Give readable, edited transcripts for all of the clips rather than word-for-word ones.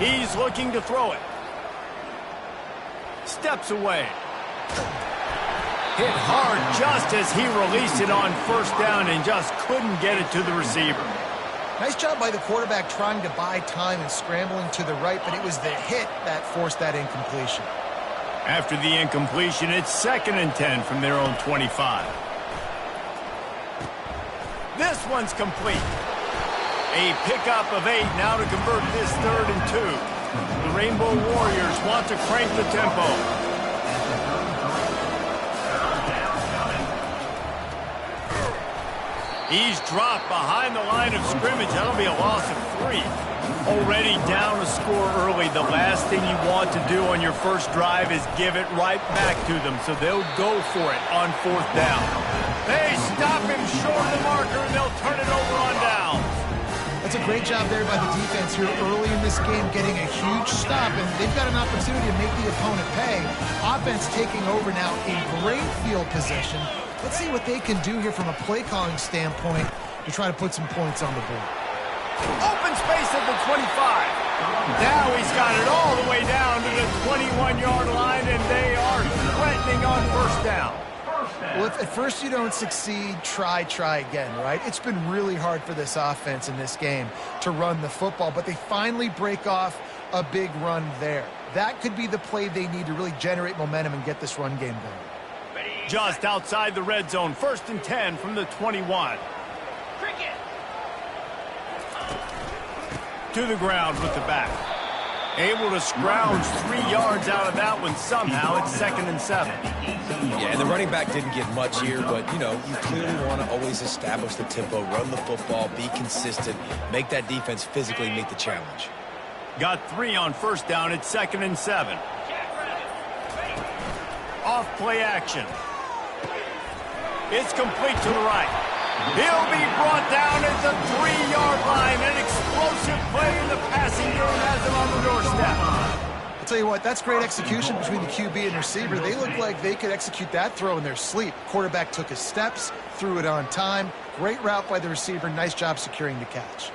He's looking to throw it. Steps away. Hit hard just as he released it on first down and just couldn't get it to the receiver. Nice job by the quarterback trying to buy time and scrambling to the right, but it was the hit that forced that incompletion. After the incompletion, it's 2nd and 10 from their own 25. This one's complete. A pickup of 8 now to convert this 3rd and 2. The Rainbow Warriors want to crank the tempo. He's dropped behind the line of scrimmage. That'll be a loss of 3. Already down a score early. The last thing you want to do on your first drive is give it right back to them, so they'll go for it on 4th down. They stop him short of the marker, and they'll turn it over on downs. That's a great job there by the defense here early in this game, getting a huge stop, and they've got an opportunity to make the opponent pay. Offense taking over now in great field position. Let's see what they can do here from a play-calling standpoint to try to put some points on the board. Open space at the 25. Now he's got it all the way down to the 21-yard line, and they are threatening on 1st down. Well, if at first you don't succeed, try again, right? It's been really hard for this offense in this game to run the football, but they finally break off a big run there. That could be the play they need to really generate momentum and get this run game going. Just outside the red zone, 1st and 10 from the 21. To the ground with the back. Able to scrounge 3 yards out of that one somehow. It's 2nd and 7. Yeah, and the running back didn't get much here, but, you clearly want to always establish the tempo, run the football, be consistent, make that defense physically meet the challenge. Got 3 on 1st down. It's 2nd and 7. Off play action. It's complete to the right. He'll be brought down at the 3-yard line. An explosive play in the passing game has him on the doorstep. I'll tell you what, that's great execution between the QB and receiver. They look like they could execute that throw in their sleep. Quarterback took his steps, threw it on time. Great route by the receiver. Nice job securing the catch.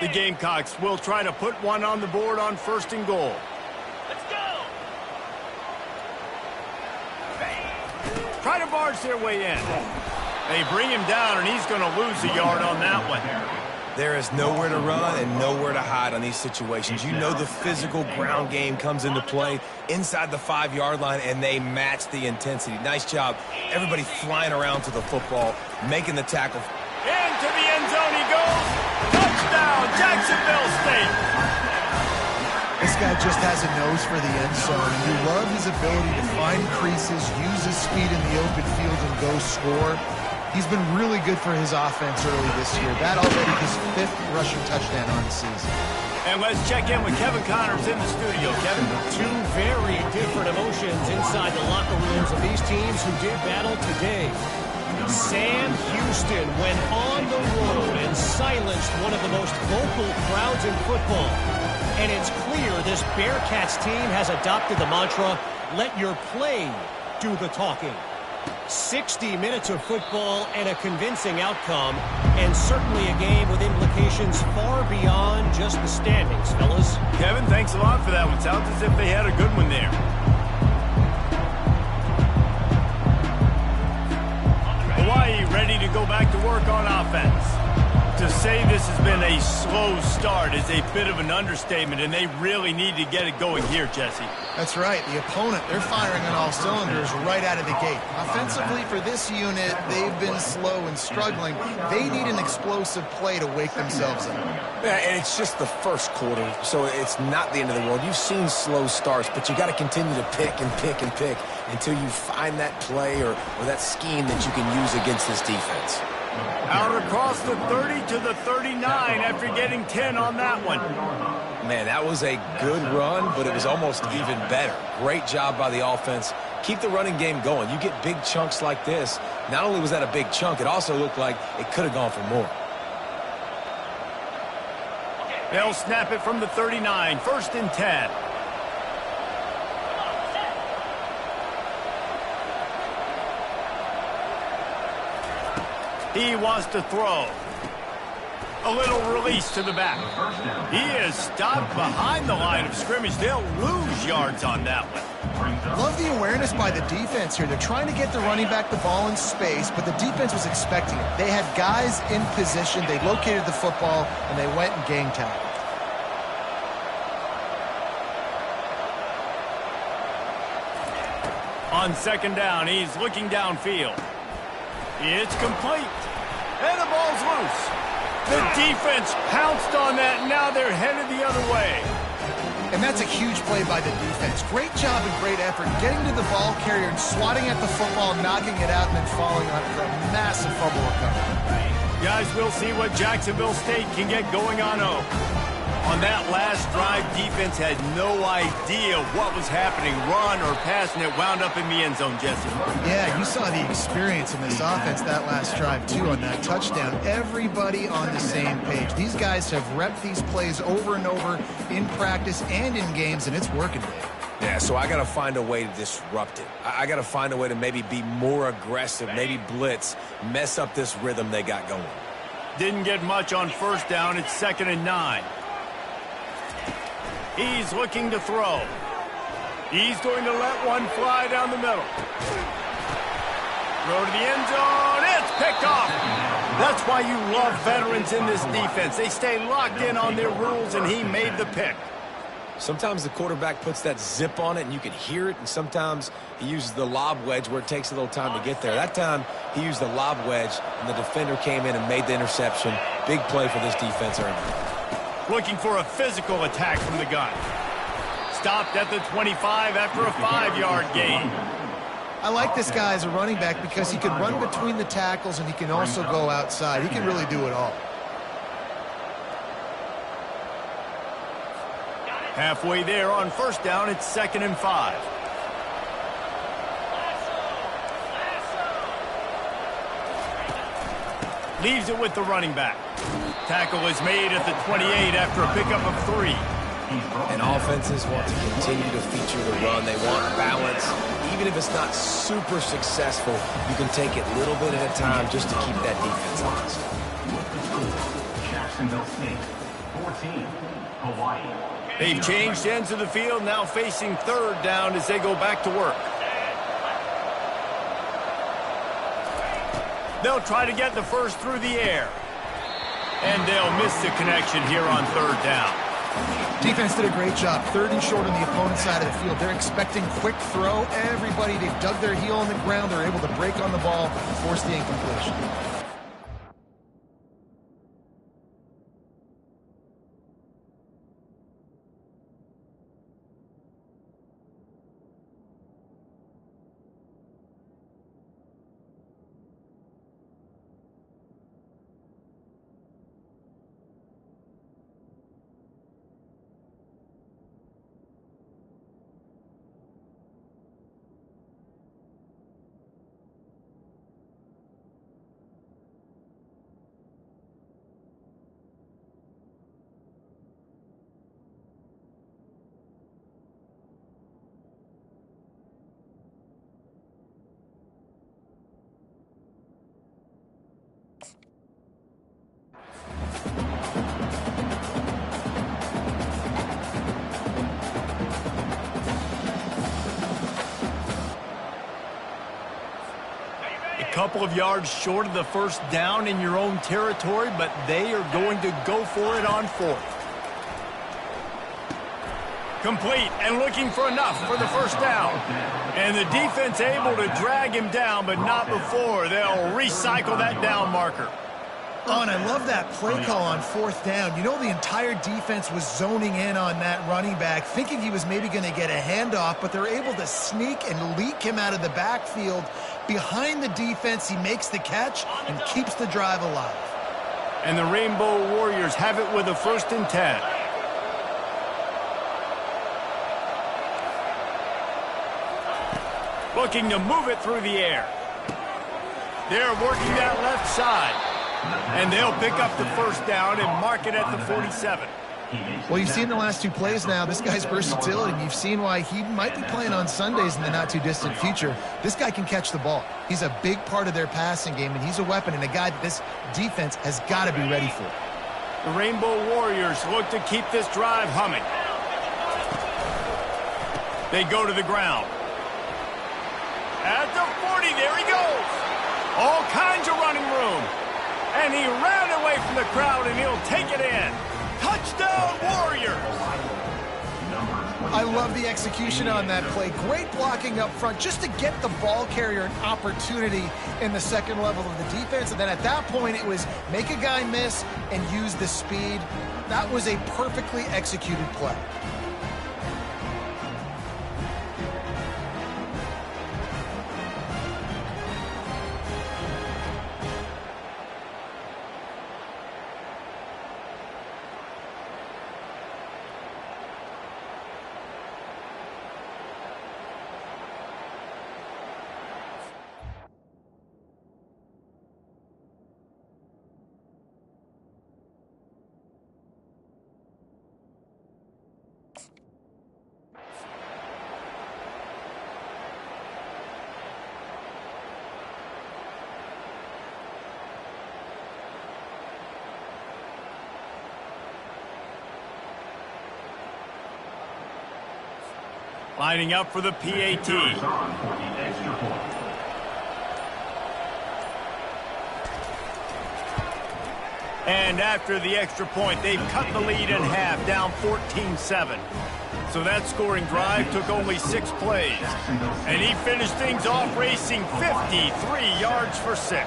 The Gamecocks will try to put one on the board on 1st and goal. Try to barge their way in. They bring him down, and he's going to lose a yard on that one. There is nowhere to run and nowhere to hide on these situations. You know the physical ground game comes into play inside the 5-yard line, and they match the intensity. Nice job. Everybody flying around to the football, making the tackle. Into the end zone he goes. Touchdown, Jacksonville State. This guy just has a nose for the end zone, and you love his ability to find creases, use his speed in the open field, and go score. He's been really good for his offense early this year. That already his 5th rushing touchdown on the season. And let's check in with Kevin Connors in the studio. Kevin? 2 very different emotions inside the locker rooms of these teams who did battle today. Sam Houston went on the road and silenced one of the most vocal crowds in football. And it's clear this Bearcats team has adopted the mantra, let your play do the talking. 60 minutes of football and a convincing outcome, and certainly a game with implications far beyond just the standings, fellas. Kevin, thanks a lot for that one. Sounds as if they had a good one there. Hawaii ready to go back to work on offense. To say this has been a slow start is a bit of an understatement, and they really need to get it going here, Jesse. That's right. The opponent, they're firing on all cylinders right out of the gate. Offensively, for this unit, they've been slow and struggling. They need an explosive play to wake themselves up. Yeah, and it's just the first quarter, so it's not the end of the world. You've seen slow starts, but you got to continue to pick and pick and pick until you find that play or that scheme that you can use against this defense. Out across the 30 to the 39 after getting 10 on that one. Man, that was a good run, but it was almost even better. Great job by the offense. Keep the running game going. You get big chunks like this. Not only was that a big chunk, it also looked like it could have gone for more. They'll snap it from the 39, 1st and 10. He wants to throw. A little release to the back. He is stopped behind the line of scrimmage. They'll lose yards on that one. Love the awareness by the defense here. They're trying to get the running back the ball in space, but the defense was expecting it. They had guys in position. They located the football, and they went and gang tackled. On second down, he's looking downfield. It's complete. And the ball's loose. The defense pounced on that, and now they're headed the other way. And that's a huge play by the defense. Great job and great effort getting to the ball carrier and swatting at the football, knocking it out, and then falling on it for a massive fumble recovery. Guys, we'll see what Jacksonville State can get going on. On that last drive, defense had no idea what was happening, run or pass, and it wound up in the end zone, Jesse. Yeah, you saw the experience in this offense that last drive, too, on that touchdown. Everybody on the same page. These guys have repped these plays over and over in practice and in games, and it's working, Dave. Yeah, so I got to find a way to disrupt it. I got to find a way to maybe be more aggressive, maybe blitz, mess up this rhythm they got going. Didn't get much on first down. It's 2nd and 9. He's looking to throw. He's going to let one fly down the middle. Throw to the end zone. It's picked off. That's why you love veterans in this defense. They stay locked in on their rules, and he made the pick. Sometimes the quarterback puts that zip on it, and you can hear it, and sometimes he uses the lob wedge where it takes a little time to get there. That time, he used the lob wedge, and the defender came in and made the interception. Big play for this defense early. Looking for a physical attack from the gun. Stopped at the 25 after a 5-yard gain. I like this guy as a running back because he can run between the tackles and he can also go outside. He can really do it all. Halfway there on first down, it's 2nd and 5. Leaves it with the running back. Tackle is made at the 28 after a pickup of 3. And offenses want to continue to feature the run. They want balance. Even if it's not super successful, you can take it a little bit at a time just to keep that defense honest. Jacksonville State, 14, Hawaii. They've changed ends of the field, now facing 3rd down as they go back to work. They'll try to get the first through the air. And they'll miss the connection here on 3rd down. Defense did a great job. 3rd and short on the opponent's side of the field. They're expecting quick throw. Everybody, they've dug their heel on the ground. They're able to break on the ball, force the incompletion. Couple of yards short of the first down in your own territory, but they are going to go for it on 4th. Complete and looking for enough for the first down. And the defense able to drag him down, but not before. They'll recycle that down marker. Oh, and I love that play call on 4th down. You know, the entire defense was zoning in on that running back, thinking he was maybe going to get a handoff, but they're able to sneak and leak him out of the backfield. Behind the defense, he makes the catch and keeps the drive alive. And the Rainbow Warriors have it with a 1st and 10. Looking to move it through the air. They're working that left side. And they'll pick up the first down and mark it at the 47. Well, you've seen the last 2 plays now. This guy's versatility, and you've seen why he might be playing on Sundays in the not-too-distant future. This guy can catch the ball. He's a big part of their passing game, and he's a weapon and a guy that this defense has got to be ready for. The Rainbow Warriors look to keep this drive humming. They go to the ground. At the 40, there he goes. All kinds of running room. And he ran away from the crowd, and he'll take it in. Touchdown, Warriors! I love the execution on that play. Great blocking up front just to get the ball carrier an opportunity in the second level of the defense. And then at that point, it was make a guy miss and use the speed. That was a perfectly executed play. Lining up for the PAT. And after the extra point, they've cut the lead in half, down 14-7. So that scoring drive took only 6 plays. And he finished things off racing 53 yards for 6.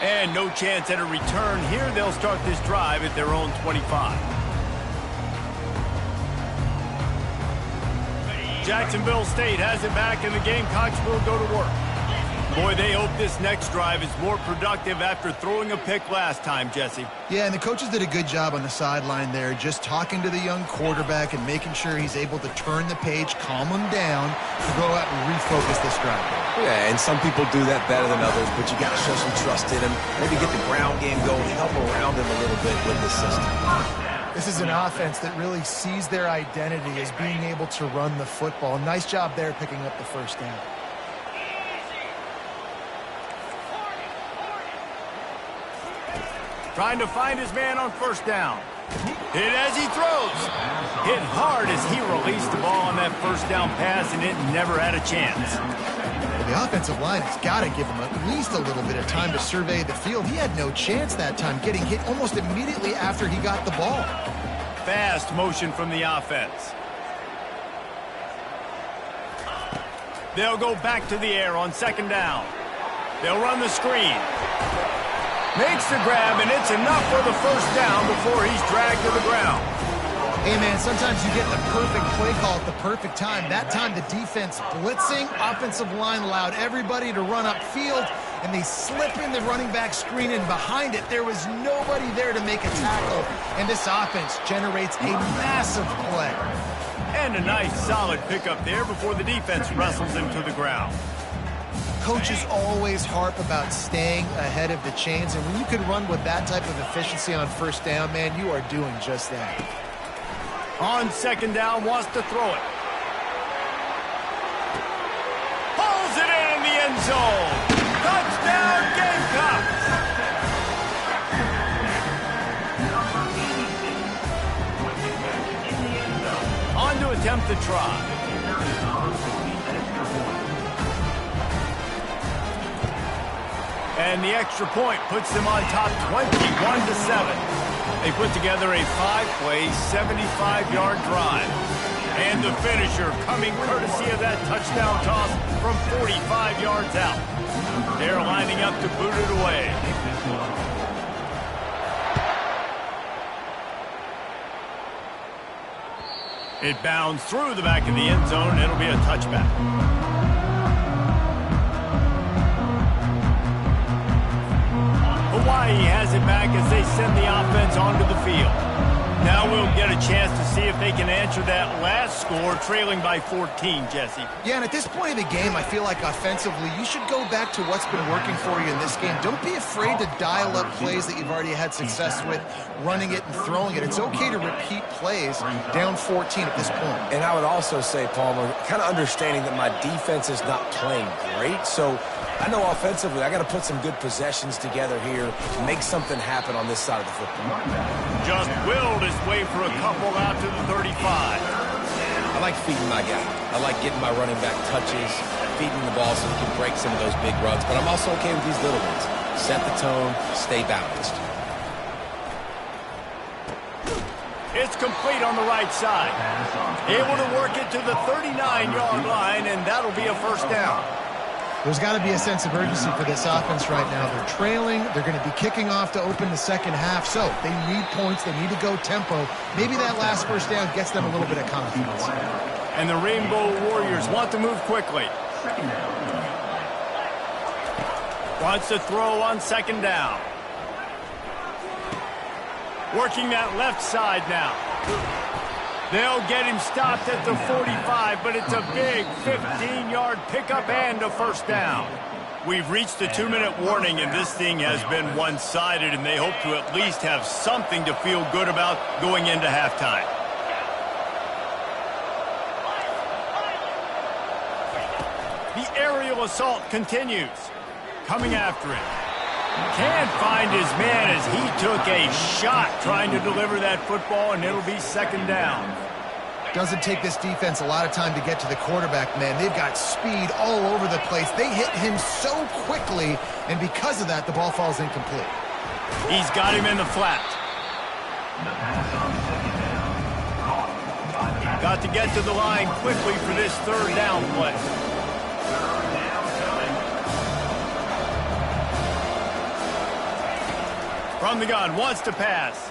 And no chance at a return here. They'll start this drive at their own 25. Jacksonville State has it back, and the Gamecocks will go to work. Boy, they hope this next drive is more productive after throwing a pick last time, Jesse. Yeah, and the coaches did a good job on the sideline there, just talking to the young quarterback and making sure he's able to turn the page, calm him down, to go out and refocus this drive. Yeah, and some people do that better than others, but you got to show some trust in him. Maybe get the ground game going, help around him a little bit with the system. This is an offense that really sees their identity as being able to run the football. Nice job there picking up the first down. Trying to find his man on first down. Hit as he throws. Hit hard as he released the ball on that first down pass, and it never had a chance. Well, the offensive line has got to give him at least a little bit of time to survey the field. He had no chance that time, getting hit almost immediately after he got the ball. Fast motion from the offense. They'll go back to the air on second down. They'll run the screen. Makes the grab, and it's enough for the first down before he's dragged to the ground. Hey, man, sometimes you get the perfect play call at the perfect time. That time the defense blitzing, offensive line allowed everybody to run upfield, and they slip in the running back screen, and behind it there was nobody there to make a tackle, and this offense generates a massive play. And a nice solid pickup there before the defense wrestles him to the ground. Coaches always harp about staying ahead of the chains, and when you can run with that type of efficiency on first down, man, you are doing just that. On second down, wants to throw it. Pulls it in the end zone. Touchdown, Gamecocks! On to attempt the try. And the extra point puts them on top 21-7. They put together a 5-play, 75-yard drive. And the finisher coming courtesy of that touchdown toss from 45 yards out. They're lining up to boot it away. It bounds through the back of the end zone. It'll be a touchback. Hawaii has it back as they send the offense onto the field. Now we'll get a chance to see if they can answer that last score, trailing by 14, Jesse. Yeah, and at this point of the game, I feel like offensively, you should go back to what's been working for you in this game. Don't be afraid to dial up plays that you've already had success with, running it and throwing it. It's okay to repeat plays down 14 at this point. And I would also say, Palmer, kind of understanding that my defense is not playing great, so I know offensively I got to put some good possessions together here to make something happen on this side of the football. Just willed his way for a couple out to the 35. I like feeding my guy. I like getting my running back touches, feeding the ball so he can break some of those big runs, but I'm also okay with these little ones. Set the tone, stay balanced. It's complete on the right side. Able to work it to the 39-yard line, and that'll be a first down. There's got to be a sense of urgency for this offense right now. They're trailing. They're going to be kicking off to open the second half, so they need points. They need to go tempo. Maybe that last first down gets them a little bit of confidence. And the Rainbow Warriors want to move quickly. Wants to throw on second down. Working that left side now. They'll get him stopped at the 45, but it's a big 15-yard pickup and a first down. We've reached the 2-minute warning, and this thing has been one-sided, and they hope to at least have something to feel good about going into halftime. The aerial assault continues. Coming after him. Can't find his man as he took a shot trying to deliver that football, and it'll be second down. Doesn't take this defense a lot of time to get to the quarterback, man. They've got speed all over the place. They hit him so quickly, and because of that, the ball falls incomplete. He's got him in the flat. Got to get to the line quickly for this third down play. From the gun, wants to pass.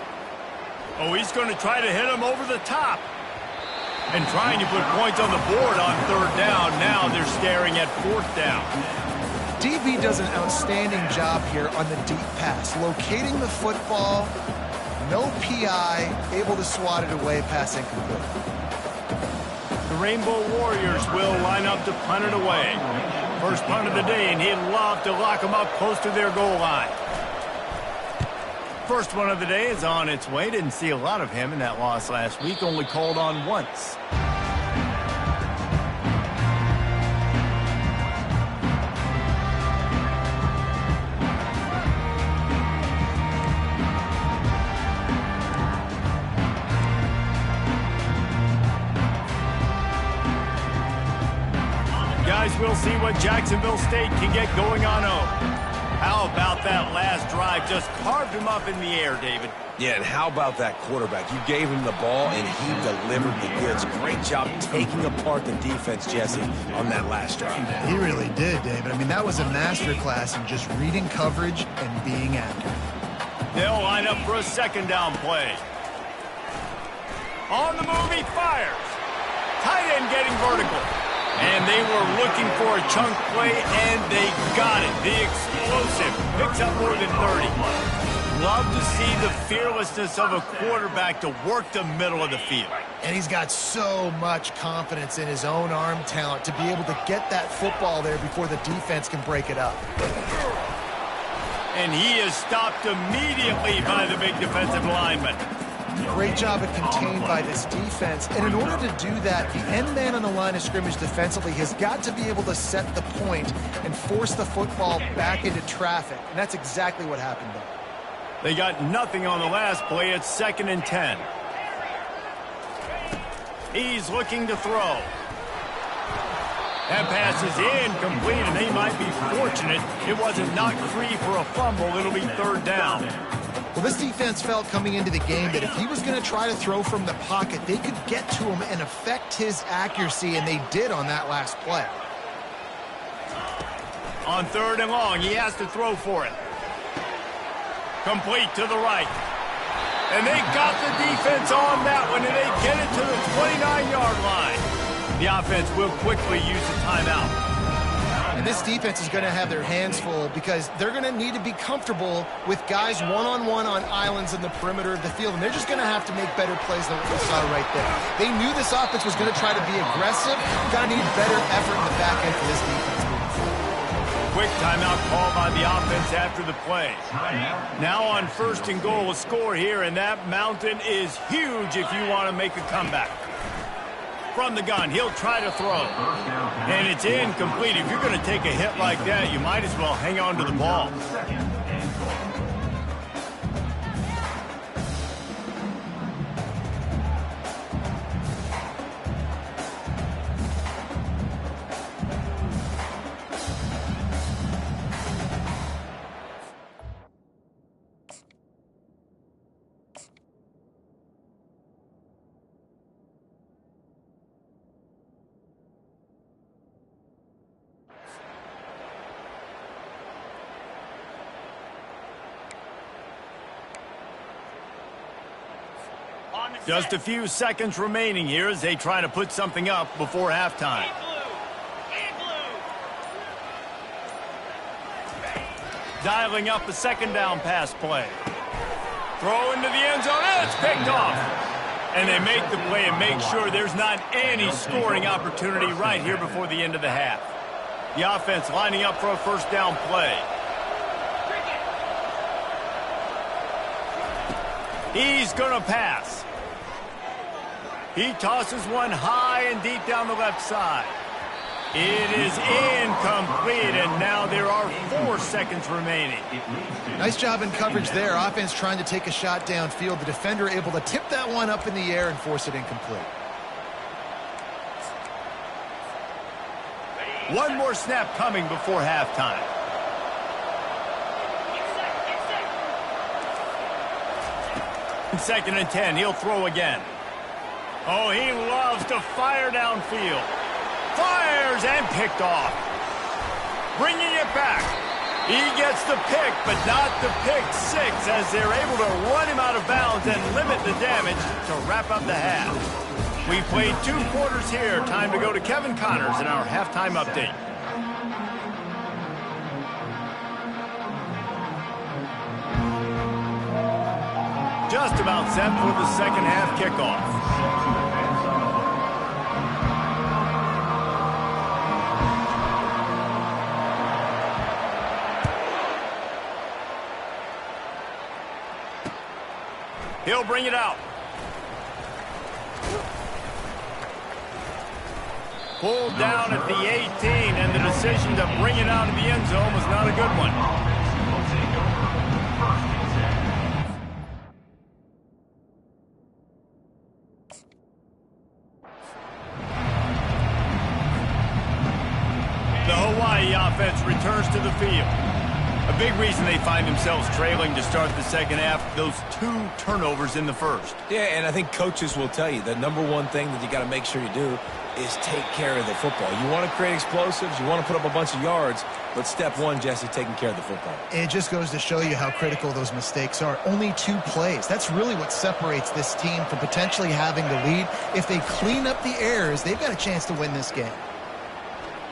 Oh, he's going to try to hit him over the top. And trying to put points on the board on third down. Now they're staring at fourth down. DB does an outstanding job here on the deep pass. Locating the football, no PI, able to swat it away, pass incomplete. The Rainbow Warriors will line up to punt it away. First punt of the day, and he'd love to lock them up close to their goal line. First one of the day is on its way. Didn't see a lot of him in that loss last week. Only called on once. Guys, we'll see what Jacksonville State can get going on home. How about that last drive? Just carved him up in the air, David. Yeah, and how about that quarterback? You gave him the ball, and he delivered the goods. Great job taking apart the defense, Jesse, on that last drive. He really did, David. I mean, that was a masterclass in just reading coverage and being accurate. They'll line up for a second down play. On the move, he fires. Tight end getting vertical. And they were looking for a chunk play, and they got it. The explosive picks up more than 30. Love to see the fearlessness of a quarterback to work the middle of the field. And he's got so much confidence in his own arm talent to be able to get that football there before the defense can break it up. And he is stopped immediately by the big defensive lineman. Great job at contained by this defense. And in order to do that, the end man on the line of scrimmage defensively has got to be able to set the point and force the football back into traffic. And that's exactly what happened there. They got nothing on the last play. It's 2nd and 10. He's looking to throw. That pass is incomplete, and they might be fortunate it wasn't knocked free for a fumble. It'll be third down. Well, this defense felt coming into the game that if he was going to try to throw from the pocket, they could get to him and affect his accuracy, and they did on that last play. On third and long, he has to throw for it. Complete to the right. And they got the defense on that one, and they get it to the 29-yard line. The offense will quickly use the timeout. And this defense is going to have their hands full because they're going to need to be comfortable with guys one-on-one on islands in the perimeter of the field, and they're just going to have to make better plays than what we saw right there. They knew this offense was going to try to be aggressive. Got to need better effort in the back end for this defense moving forward. Quick timeout call by the offense after the play. Now on 1st and goal, a score here, and that mountain is huge if you want to make a comeback. From the gun, he'll try to throw. And it's incomplete. If you're going to take a hit like that, you might as well hang on to the ball. Just a few seconds remaining here as they try to put something up before halftime. Dialing up a second down pass play. Throw into the end zone. It's picked off. And they make the play and make sure there's not any scoring opportunity right here before the end of the half. The offense lining up for a first down play. He's going to pass. He tosses one high and deep down the left side. It is incomplete, and now there are 4 seconds remaining. Nice job in coverage there. Offense trying to take a shot downfield. The defender able to tip that one up in the air and force it incomplete. One more snap coming before halftime. Second and 10, he'll throw again. Oh, he loves to fire downfield. Fires and picked off. Bringing it back. He gets the pick, but not the pick six as they're able to run him out of bounds and limit the damage to wrap up the half. We played 2 quarters here. Time to go to Kevin Connors in our halftime update. Just about set for the second half kickoff. He'll bring it out. Pulled down at the 18, and the decision to bring it out of the end zone was not a good one. The Hawaii offense returns to the field. A big reason they find themselves trailing to start the second half, those 2 turnovers in the first. Yeah, and I think coaches will tell you the number one thing that you got to make sure you do is take care of the football. You want to create explosives, you want to put up a bunch of yards, but step one, Jesse, taking care of the football. It just goes to show you how critical those mistakes are. Only 2 plays. That's really what separates this team from potentially having the lead. If they clean up the errors, they've got a chance to win this game.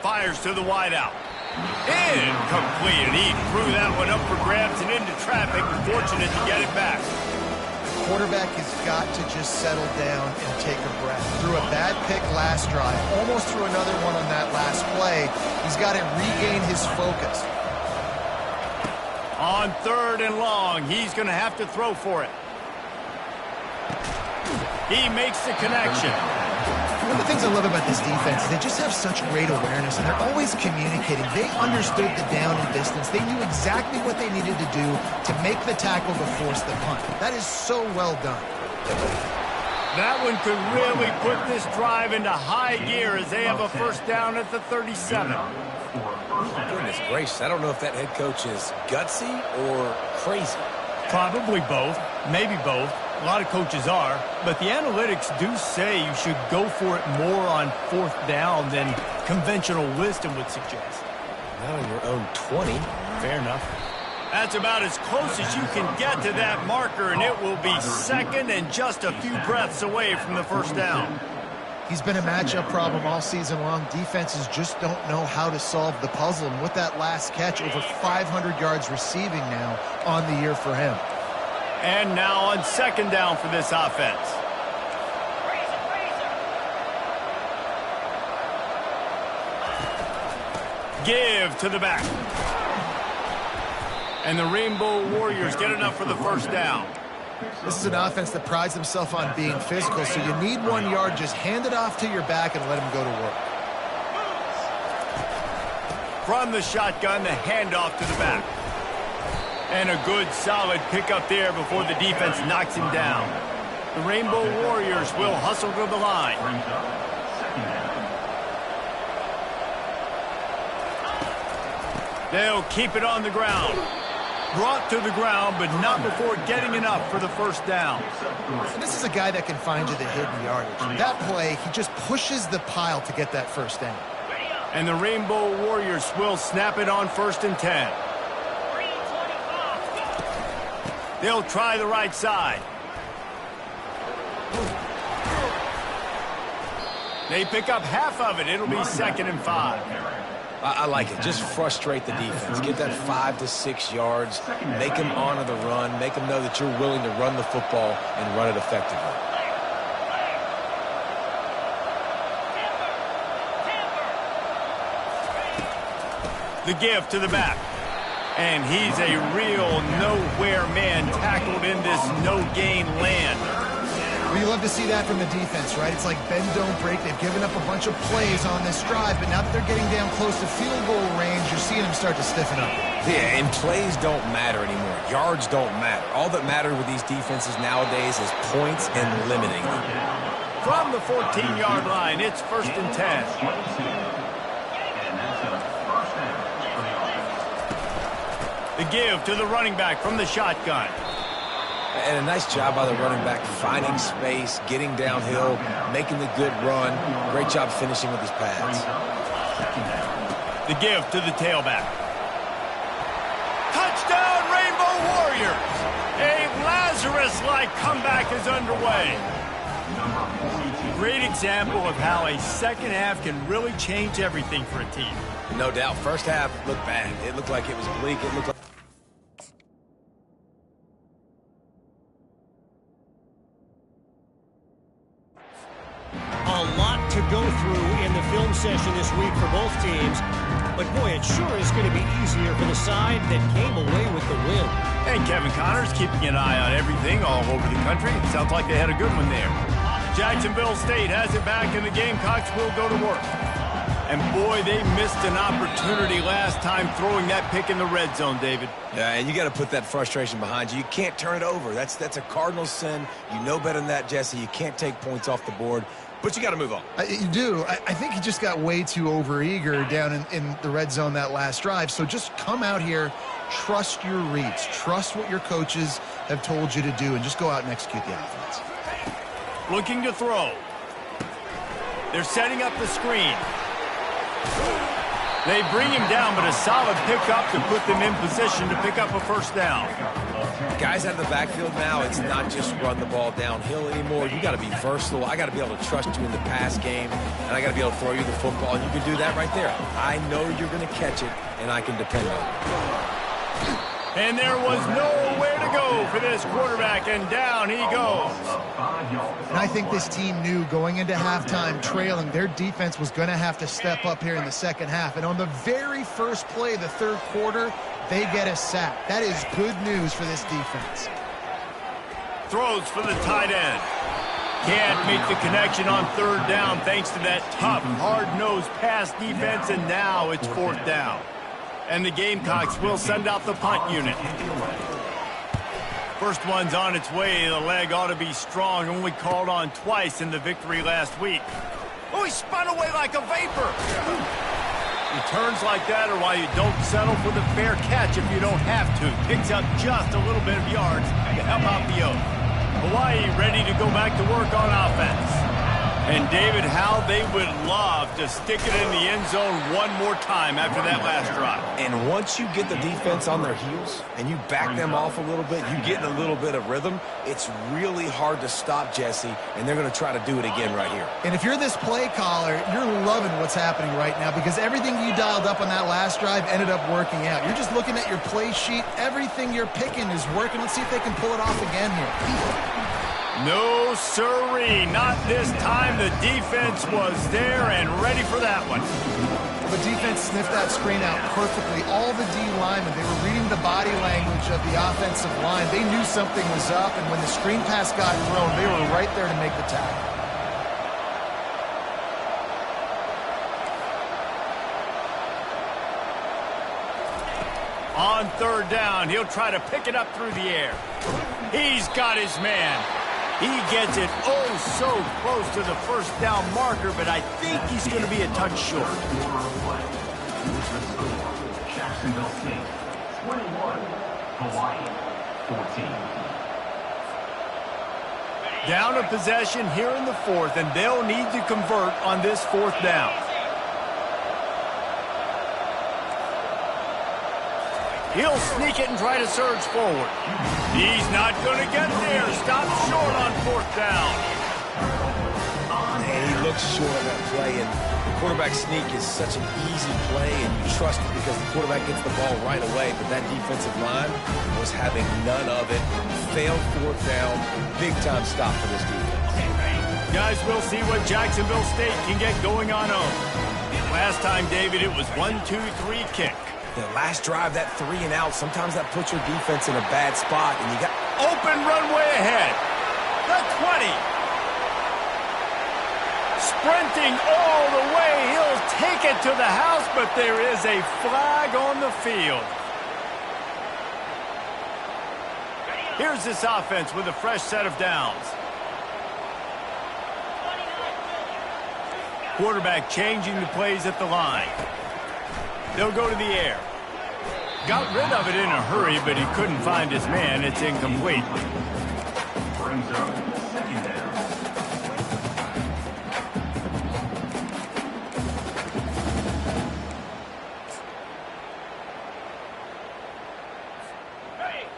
Fires to the wideout. Incomplete, and he threw that one up for grabs and into traffic. Fortunate to get it back. The quarterback has got to just settle down and take a breath. Threw a bad pick last drive, almost threw another one on that last play. He's got to regain his focus. On 3rd and long, he's going to have to throw for it. He makes the connection. One of the things I love about this defense is they just have such great awareness, and they're always communicating. They understood the down and distance. They knew exactly what they needed to do to make the tackle to force the punt. That is so well done. That one could really put this drive into high gear as they have a first down at the 37. Goodness gracious, I don't know if that head coach is gutsy or crazy. Probably both, maybe both. A lot of coaches are, but the analytics do say you should go for it more on 4th down than conventional wisdom would suggest. Not on your own 20. Fair enough. That's about as close as you can get to that marker, and it will be second and just a few breaths away from the first down. He's been a matchup problem all season long. Defenses just don't know how to solve the puzzle, and with that last catch, over 500 yards receiving now on the year for him. And now on 2nd down for this offense. Give to the back. And the Rainbow Warriors get enough for the first down. This is an offense that prides themselves on being physical, so you need 1 yard. Just hand it off to your back and let him go to work. From the shotgun, the handoff to the back. And a good, solid pickup there before the defense knocks him down. The Rainbow Warriors will hustle to the line. They'll keep it on the ground. Brought to the ground, but not before getting enough for the first down. And this is a guy that can find you the hidden yardage. That play, he just pushes the pile to get that first down. And the Rainbow Warriors will snap it on 1st and 10. They'll try the right side. They pick up half of it. It'll be 2nd and 5. I like it. Just frustrate the defense. Get that 5 to 6 yards. Make them honor the run. Make them know that you're willing to run the football and run it effectively. The give to the back. And he's a real nowhere man tackled in this no-gain land. Well, you love to see that from the defense, right? It's like bend, don't break. They've given up a bunch of plays on this drive, but now that they're getting down close to field goal range, you're seeing them start to stiffen up. Yeah, and plays don't matter anymore. Yards don't matter. All that matters with these defenses nowadays is points and limiting them. From the 14-yard line, it's 1st and 10. The give to the running back from the shotgun. And a nice job by the running back, finding space, getting downhill, making the good run. Great job finishing with his pads. The give to the tailback. Touchdown, Rainbow Warriors! A Lazarus-like comeback is underway. Great example of how a second half can really change everything for a team. No doubt. First half looked bad. It looked like it was bleak. It looked like A lot to go through in the film session this week for both teams. But boy, it sure is going to be easier for the side that came away with the win. And Kevin Connors keeping an eye on everything all over the country. It sounds like they had a good one there. Jacksonville State has it back, and the Gamecocks will go to work. And boy, they missed an opportunity last time throwing that pick in the red zone, David. Yeah, and you got to put that frustration behind you. You can't turn it over. That's a cardinal sin. You know better than that, Jesse. You can't take points off the board, but you got to move on. You do. I think he just got way too overeager down in the red zone that last drive. So just come out here, trust your reads, trust what your coaches have told you to do, and just go out and execute the offense. Looking to throw. They're setting up the screen. They bring him down, but a solid pickup to put them in position to pick up a first down. Guys out of the backfield now, it's not just run the ball downhill anymore. You got to be versatile. I got to be able to trust you in the pass game, and I got to be able to throw you the football, and you can do that right there. I know you're going to catch it, and I can depend on it. And there was nowhere to go for this quarterback, and down he goes. And I think this team knew going into halftime trailing, their defense was going to have to step up here in the second half. And on the very first play of the third quarter, they get a sack. That is good news for this defense. Throws for the tight end. Can't make the connection on third down thanks to that tough, hard-nosed pass defense, and now it's 4th down. And the Gamecocks will send out the punt unit. First one's on its way. The leg ought to be strong. Only called on twice in the victory last week. Oh, he spun away like a vapor. Returns like that are why you don't settle for the fair catch if you don't have to. Picks up just a little bit of yards to help out the Oaks. Hawaii ready to go back to work on offense. And, David, how they would love to stick it in the end zone one more time after that last drive. And once you get the defense on their heels and you back them off a little bit, you get in a little bit of rhythm, it's really hard to stop, Jesse, and they're going to try to do it again right here. And if you're this play caller, you're loving what's happening right now because everything you dialed up on that last drive ended up working out. You're just looking at your play sheet. Everything you're picking is working. Let's see if they can pull it off again here. No, sirree, not this time. The defense was there and ready for that one. the defense sniffed that screen out perfectly. All the D linemen, they were reading the body language of the offensive line. They knew something was up, and when the screen pass got thrown, they were right there to make the tackle. On third down, he'll try to pick it up through the air. He's got his man. He gets it oh so close to the first down marker, but I think he's going to be a touch short. Jacksonville State, 21, Hawaii, 14. Down a possession here in the fourth, and they'll need to convert on this fourth down. He'll sneak it and try to surge forward. He's not going to get there. Stop short on fourth down. And he looks short on that play, and the quarterback sneak is such an easy play, and you trust it because the quarterback gets the ball right away, but that defensive line was having none of it. Failed fourth down. Big-time stop for this defense. Guys, we'll see what Jacksonville State can get going on home. Last time, David, it was 1-2-3 kick. The last drive, that 3 and out, sometimes that puts your defense in a bad spot, and you got open runway ahead. The 20. Sprinting all the way. He'll take it to the house, but there is a flag on the field. Here's this offense with a fresh set of downs. Quarterback changing the plays at the line. They'll go to the air. Got rid of it in a hurry, but he couldn't find his man. It's incomplete. Brings up second down.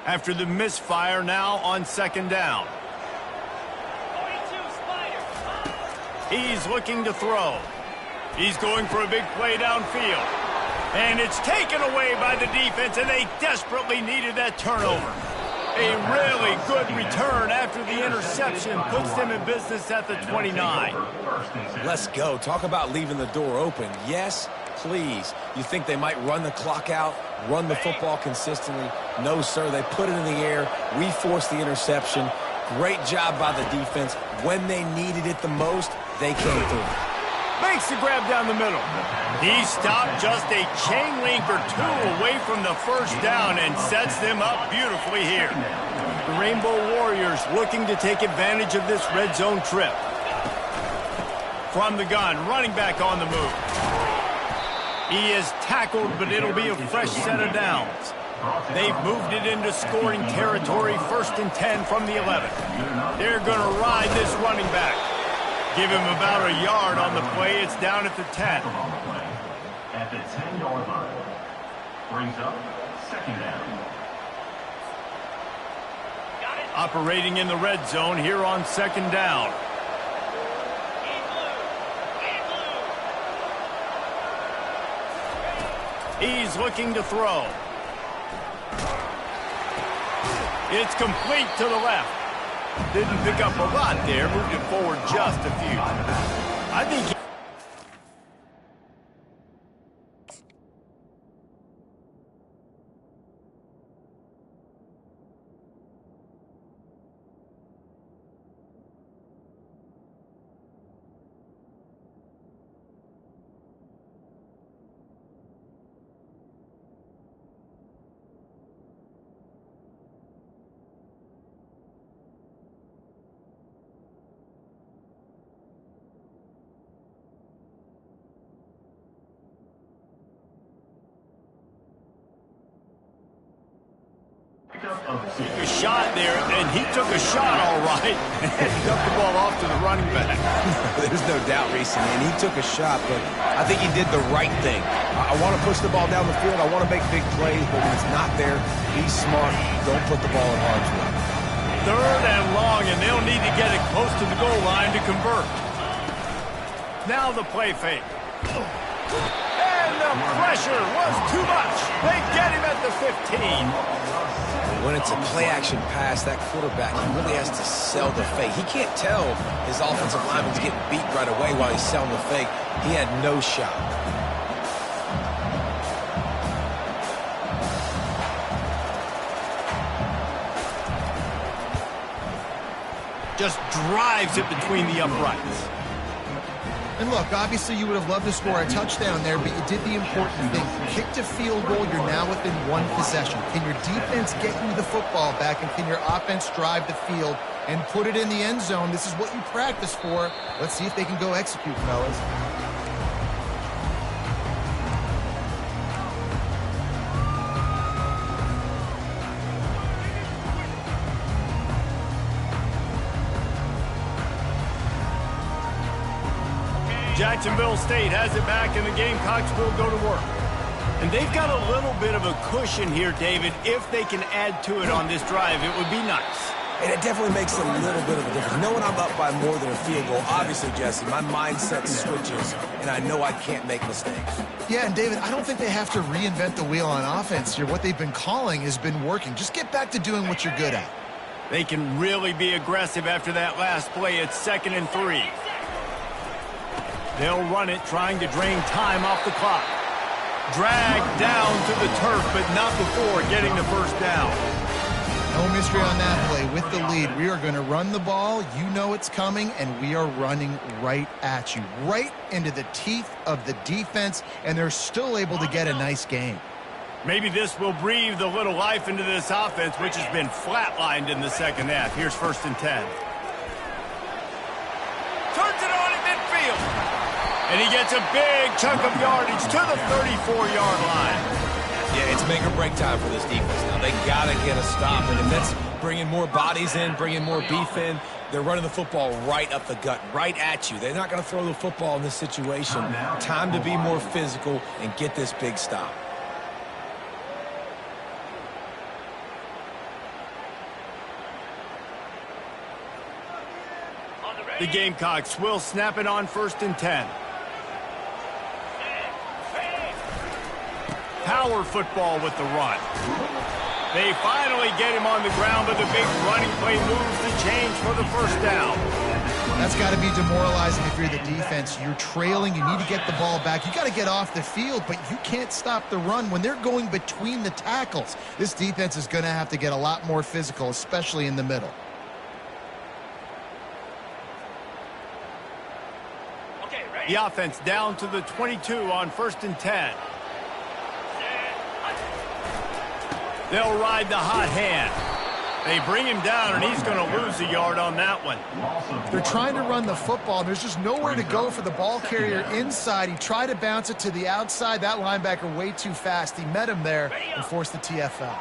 After the misfire, now on second down. He's looking to throw. He's going for a big play downfield. And it's taken away by the defense, and they desperately needed that turnover. A really good return after the interception puts them in business at the 29. Let's go. Talk about leaving the door open. Yes, please. You think they might run the clock out, run the football consistently? No, sir. They put it in the air. We forced the interception. Great job by the defense. When they needed it the most, they came through. Makes the grab down the middle. He stopped just a chain link or two away from the first down and sets them up beautifully here. The Rainbow Warriors looking to take advantage of this red zone trip. From the gun, running back on the move. He is tackled, but it'll be a fresh set of downs. They've moved it into scoring territory, 1st and 10 from the 11. They're going to ride this running back. Give him about a yard on the play. It's down at the 10. At the 10-yard line. Brings up second down. Operating in the red zone here on second down. He's looking to throw. It's complete to the left. Didn't pick up a lot there. Moved it forward just a few. I think a shot there, and he took a shot all right and dumped the ball off to the running back. There's no doubt, Reese, and he took a shot, but I think he did the right thing. I want to push the ball down the field. I want to make big plays, but when it's not there, be smart. Don't put the ball in harm's way. 3rd and long, and they'll need to get it close to the goal line to convert. Now the play fake. And the pressure was too much. They get him at the 15. When it's a play-action pass, that quarterback, he really has to sell the fake. He can't tell his offensive lineman's getting beat right away while he's selling the fake. He had no shot. Just drives it between the uprights. And look, obviously you would have loved to score a touchdown there, but you did the important thing. You kicked a field goal, you're now within one possession. Can your defense get you the football back, and can your offense drive the field and put it in the end zone? This is what you practice for. Let's see if they can go execute, fellas. Jacksonville State has it back, and the Gamecocks will go to work. And they've got a little bit of a cushion here, David. If they can add to it on this drive, it would be nice. And it definitely makes a little bit of a difference. Knowing I'm up by more than a field goal, obviously, Jesse, my mindset switches, and I know I can't make mistakes. Yeah, and David, I don't think they have to reinvent the wheel on offense here. What they've been calling has been working. Just get back to doing what you're good at. They can really be aggressive after that last play. It's 2nd and 3. They'll run it, trying to drain time off the clock. Dragged down to the turf, but not before getting the first down. No mystery on that play. With the lead, we are going to run the ball. You know it's coming, and we are running right at you, right into the teeth of the defense, and they're still able to get a nice game. Maybe this will breathe a little life into this offense, which has been flatlined in the second half. Here's 1st and 10. Turns it on at midfield. And he gets a big chunk of yardage to the 34-yard line. Yeah, it's make or break time for this defense. Now, they got to get a stop. And if that's bringing more bodies in, bringing more beef in, they're running the football right up the gut, right at you. They're not going to throw the football in this situation. Time to be more physical and get this big stop. The Gamecocks will snap it on 1st and 10. Power football with the run. They finally get him on the ground, but the big running play moves the change for the first down. That's got to be demoralizing if you're the defense. You're trailing. You need to get the ball back. You got to get off the field, but you can't stop the run when they're going between the tackles. This defense is going to have to get a lot more physical, especially in the middle. The offense down to the 22 on 1st and 10. They'll ride the hot hand. They bring him down, and he's going to lose a yard on that one. They're trying to run the football. There's just nowhere to go for the ball carrier inside. He tried to bounce it to the outside. That linebacker way too fast. He met him there and forced the TFL.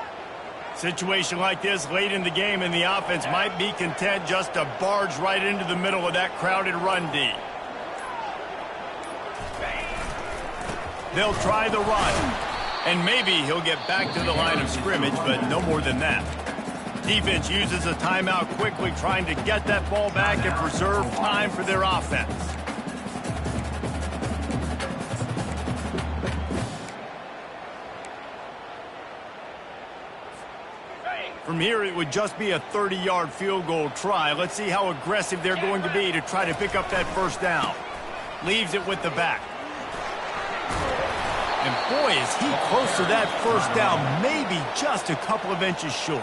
Situation like this late in the game, and the offense might be content just to barge right into the middle of that crowded run D. They'll try the run, and maybe he'll get back to the line of scrimmage, but no more than that. Defense uses a timeout quickly, trying to get that ball back and preserve time for their offense. From here, it would just be a 30-yard field goal try. Let's see how aggressive they're going to be to try to pick up that first down. Leaves it with the back. And boy, is he close to that first down, maybe just a couple of inches short.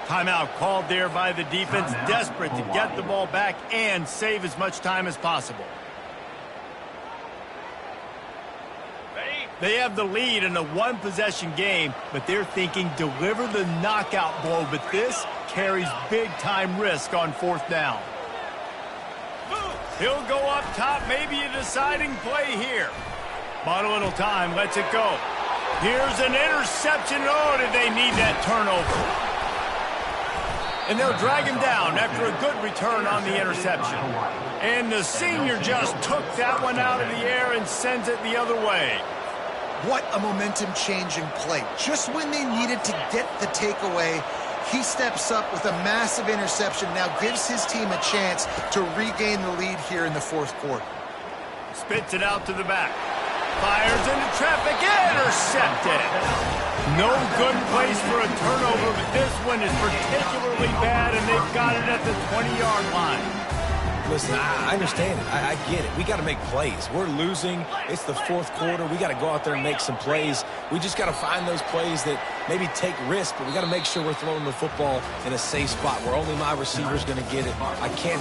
Timeout called there by the defense, desperate to get the ball back and save as much time as possible. They have the lead in a one-possession game, but they're thinking deliver the knockout blow, but this carries big-time risk on 4th down. He'll go up top, maybe a deciding play here. Bought a little time, lets it go. Here's an interception. Oh, did they need that turnover? And they'll drag him down after a good return on the interception. And the senior just took that one out of the air and sends it the other way. What a momentum-changing play. Just when they needed to get the takeaway, he steps up with a massive interception, now gives his team a chance to regain the lead here in the 4th quarter. Spits it out to the back. Fires into traffic, intercepted. No good place for a turnover, but this one is particularly bad, and they've got it at the 20-yard line. Listen, I understand it. I get it. We got to make plays. We're losing. It's the fourth quarter. We got to go out there and make some plays. We just got to find those plays that maybe take risks, but we got to make sure we're throwing the football in a safe spot where only my receiver's going to get it. I can't